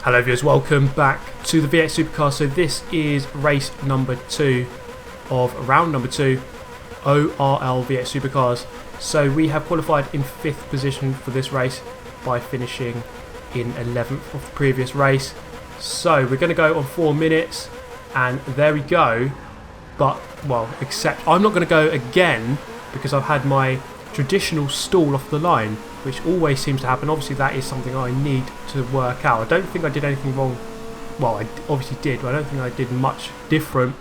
Hello viewers, welcome back to the V8 Supercars. So this is race number 2 of round number 2 ORL V8 Supercars. So we have qualified in 5th position for this race by finishing in 11th of the previous race. So we're going to go on 4 minutes and there we go. But, well, except I'm not going to go again because I've had my traditional stall off the line, which always seems to happen. Obviously that is something I need to work out. I don't think I did anything wrong. Well, I obviously did, but I don't think I did much different.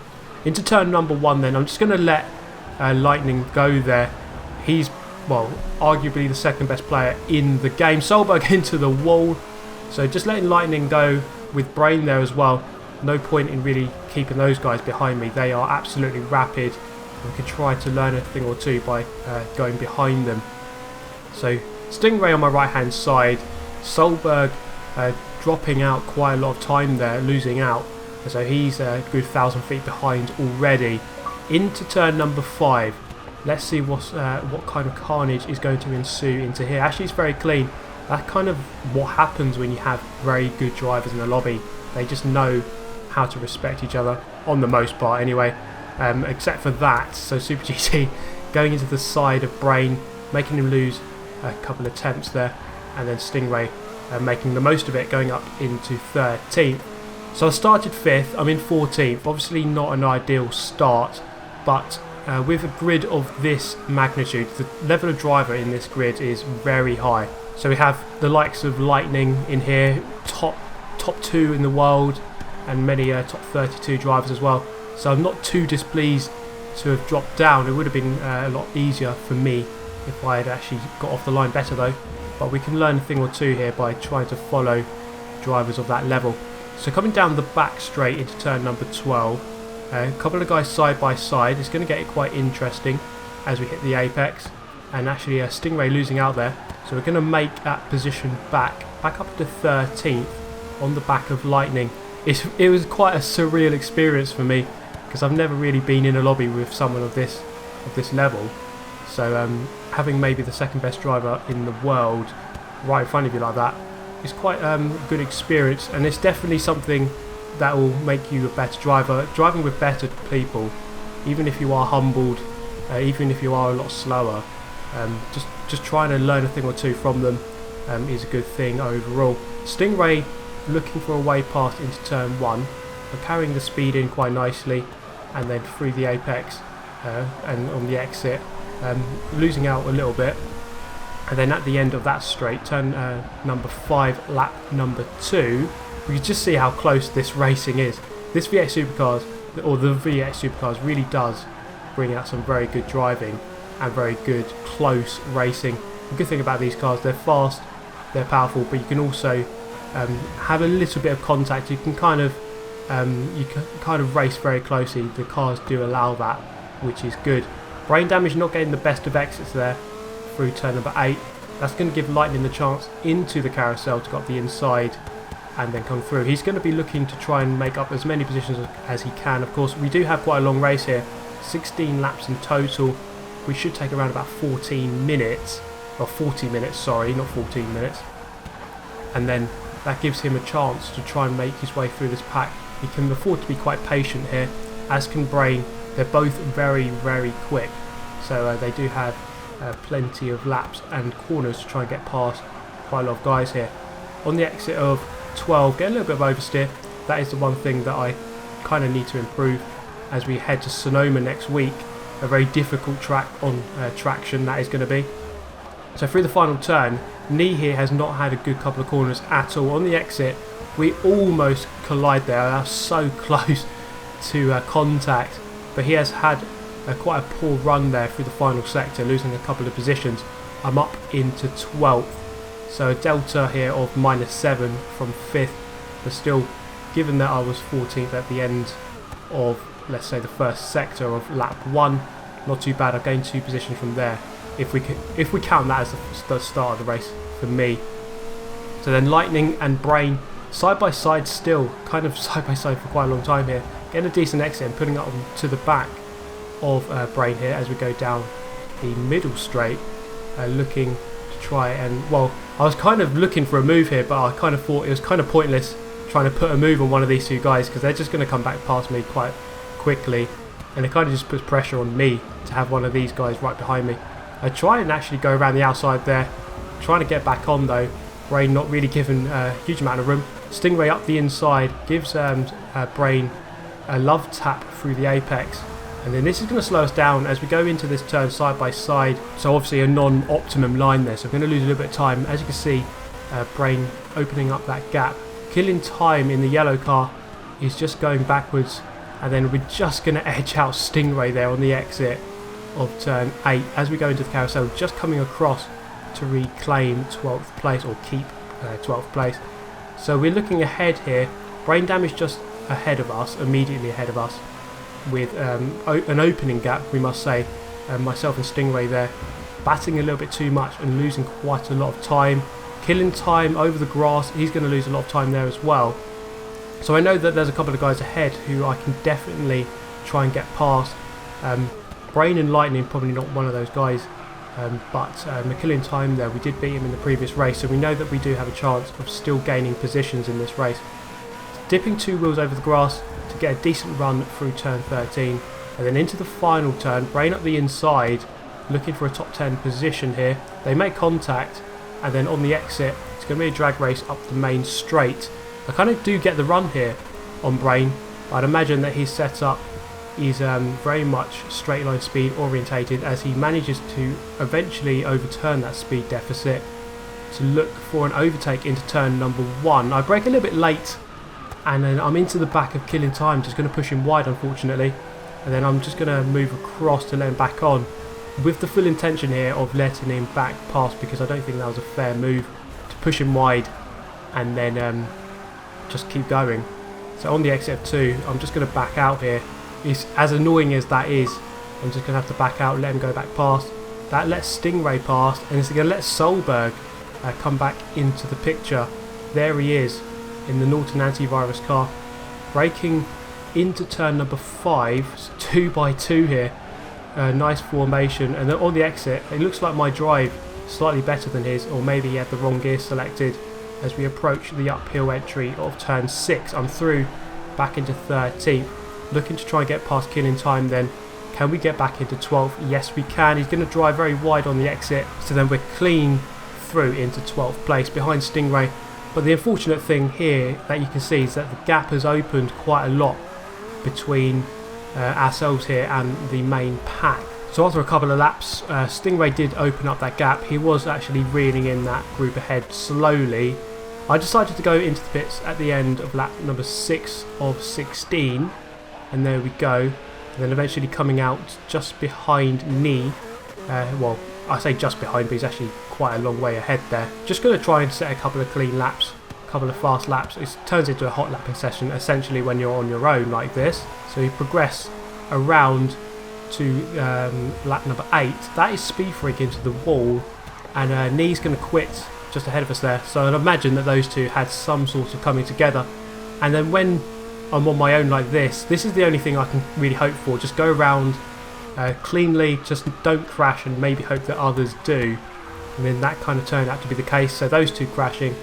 Into turn number 1 then, I'm just going to let Lightning go there. He's, well, arguably the second best player in the game. Solberg into the wall. So just letting Lightning go with Brain there as well. No point in really keeping those guys behind me. They are absolutely rapid. We could try to learn a thing or two by going behind them. So Stingray on my right hand side, Solberg dropping out quite a lot of time there, losing out. So he's a good 1,000 feet behind already. Into turn number 5. Let's see what kind of carnage is going to ensue into here. Actually it's very clean. That's kind of what happens when you have very good drivers in the lobby. They just know how to respect each other, on the most part anyway. Except for that, so Super GT going into the side of Brain, making him lose a couple of attempts there, and then Stingray making the most of it, going up into 13th. So I started 5th, I'm in 14th, obviously not an ideal start, but with a grid of this magnitude, the level of driver in this grid is very high. So we have the likes of Lightning in here, top 2 in the world, and many top 32 drivers as well. So I'm not too displeased to have dropped down. It would have been a lot easier for me if I had actually got off the line better though. But we can learn a thing or two here by trying to follow drivers of that level. So coming down the back straight into turn number 12, a couple of guys side by side. It's going to get it quite interesting as we hit the apex. And actually Stingray losing out there. So we're going to make that position back up to 13th on the back of Lightning. It was quite a surreal experience for me because I've never really been in a lobby with someone of this level. So having maybe the second best driver in the world right in front of you like that is quite a good experience, and it's definitely something that will make you a better driver. Driving with better people, even if you are humbled, even if you are a lot slower, just trying to learn a thing or two from them is a good thing overall. Stingray looking for a way past into turn 1, but carrying the speed in quite nicely, and then through the apex and on the exit, losing out a little bit. And then at the end of that straight, turn number 5, lap number 2, we can just see how close this racing is. This V8 Supercars, or the V8 Supercars, really does bring out some very good driving and very good close racing. The good thing about these cars, they're fast, they're powerful, but you can also have a little bit of contact. You can kind of race very closely. The cars do allow that, which is good. Brain damage not getting the best of exits there through turn number 8. That's going to give Lightning the chance into the carousel to go up the inside and then come through. He's going to be looking to try and make up as many positions as he can. Of course, we do have quite a long race here, 16 laps in total. We should take around about 14 minutes, or 40 minutes, sorry, not 14 minutes. And then that gives him a chance to try and make his way through this pack. He can afford to be quite patient here, as can Brain. They're both very, very quick, so they do have plenty of laps and corners to try and get past quite a lot of guys here. On the exit of 12, get a little bit of oversteer. That is the one thing that I kind of need to improve as we head to Sonoma next week. A very difficult track on traction that is going to be. So through the final turn, Knee here has not had a good couple of corners at all. On the exit, we almost collide there. I was so close to contact, but he has had quite a poor run there through the final sector, losing a couple of positions. I'm up into 12th, so a delta here of -7 from 5th, but still, given that I was 14th at the end of, let's say, the first sector of lap 1, not too bad. I've gained 2 positions from there, if we count that as the start of the race for me. So then Lightning and Brain side by side, still kind of side by side for quite a long time here, getting a decent exit and putting it on to the back of Brain here as we go down the middle straight, looking to try and, well, I was kind of looking for a move here, but I kind of thought it was kind of pointless trying to put a move on one of these two guys, because they're just going to come back past me quite quickly, and it kind of just puts pressure on me to have one of these guys right behind me. I try and actually go around the outside there, trying to get back on though. Brain not really given a huge amount of room. Stingray up the inside gives Brain a love tap through the apex, and then this is going to slow us down as we go into this turn side by side. So obviously a non-optimum line there, so I'm going to lose a little bit of time. As you can see, Brain opening up that gap, killing time in the yellow car. He's just going backwards, and then we're just going to edge out Stingray there on the exit of turn 8 as we go into the carousel, just coming across to reclaim 12th place, or keep 12th place. So we're looking ahead here. Brain Damage just ahead of us, immediately ahead of us, with an opening gap, we must say. Myself and Stingray there batting a little bit too much and losing quite a lot of time, killing time over the grass. He's going to lose a lot of time there as well. So I know that there's a couple of guys ahead who I can definitely try and get past. Brain and Lightning probably not one of those guys, but killing time there, we did beat him in the previous race, so we know that we do have a chance of still gaining positions in this race. Dipping 2 wheels over the grass to get a decent run through turn 13, and then into the final turn. Brain up the inside, looking for a top 10 position here. They make contact, and then on the exit it's going to be a drag race up the main straight. I kind of do get the run here on Brain. I'd imagine that his setup is very much straight line speed orientated, as he manages to eventually overturn that speed deficit to look for an overtake into turn number 1. I brake a little bit late, and then I'm into the back of killing time, just going to push him wide unfortunately, and then I'm just going to move across to let him back on, with the full intention here of letting him back past, because I don't think that was a fair move to push him wide and then just keep going. So on the exit of 2, I'm just going to back out here. It's, as annoying as that is, I'm just going to have to back out, let him go back past. That lets Stingray past, and it's going to let Solberg come back into the picture. There he is in the Norton antivirus car, braking into turn number 5, so 2 by 2 here. Nice formation, and then on the exit it looks like my drive slightly better than his, or maybe he had the wrong gear selected. As we approach the uphill entry of turn 6, I'm through back into 13th, looking to try and get past killing time. Then can we get back into 12th? Yes we can. He's going to drive very wide on the exit, so then we're clean through into 12th place behind Stingray. But the unfortunate thing here that you can see is that the gap has opened quite a lot between ourselves here and the main pack. So after a couple of laps, Stingray did open up that gap. He was actually reeling in that group ahead slowly. I decided to go into the pits at the end of lap number 6 of 16, and there we go. And then eventually coming out just behind Nee. Well, I say just behind, but he's actually quite a long way ahead there. Just going to try and set a couple of clean laps, a couple of fast laps. It turns into a hot lapping session essentially when you're on your own like this. So you progress around to lap number 8. That is speed freak into the wall, and Nee's going to quit just ahead of us there. So I'd imagine that those two had some sort of coming together. And then when I'm on my own like this is the only thing I can really hope for. Just go around cleanly, just don't crash, and maybe hope that others do. And then that kind of turned out to be the case. So those two crashing,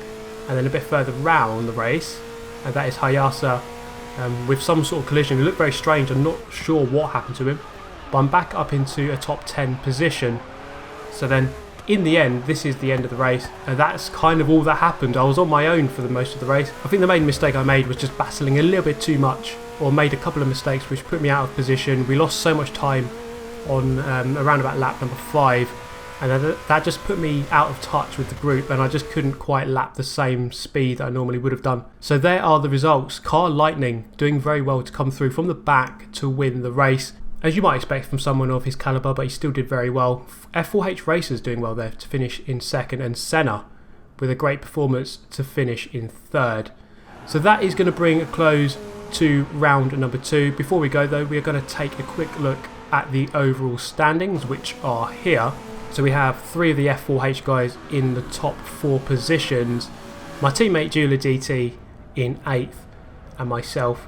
and then a bit further round the race, and that is Hayasa with some sort of collision. It looked very strange. I'm not sure what happened to him, but I'm back up into a top 10 position. So then in the end, this is the end of the race, and that's kind of all that happened. I was on my own for the most of the race. I think the main mistake I made was just battling a little bit too much, or made a couple of mistakes which put me out of position. We lost so much time on around about lap number 5, and that just put me out of touch with the group, and I just couldn't quite lap the same speed that I normally would have done. So there are the results. Car Lightning doing very well to come through from the back to win the race, as you might expect from someone of his calibre, but he still did very well. F4h Racerz doing well there to finish in 2nd, and Senna with a great performance to finish in 3rd. So that is going to bring a close to round number 2. Before we go though, we are going to take a quick look at the overall standings, which are here. So we have 3 of the F4h guys in the top 4 positions. My teammate Jula DT in 8th, and myself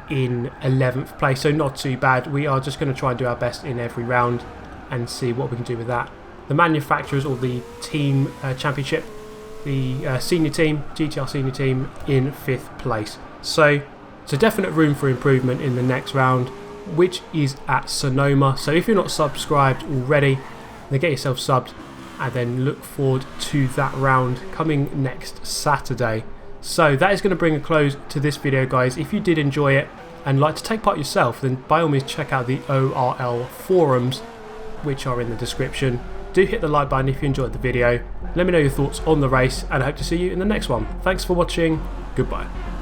in 11th place, so not too bad. We are just going to try and do our best in every round and see what we can do with that. The manufacturers, or the team championship, the senior team, GTR senior team, in 5th place. So it's a definite room for improvement in the next round, which is at Sonoma. So if you're not subscribed already, then get yourself subbed and then look forward to that round coming next Saturday. So that is going to bring a close to this video, guys. If you did enjoy it and like to take part yourself, then by all means check out the ORL forums, which are in the description. Do hit the like button if you enjoyed the video. Let me know your thoughts on the race, and I hope to see you in the next one. Thanks for watching. Goodbye.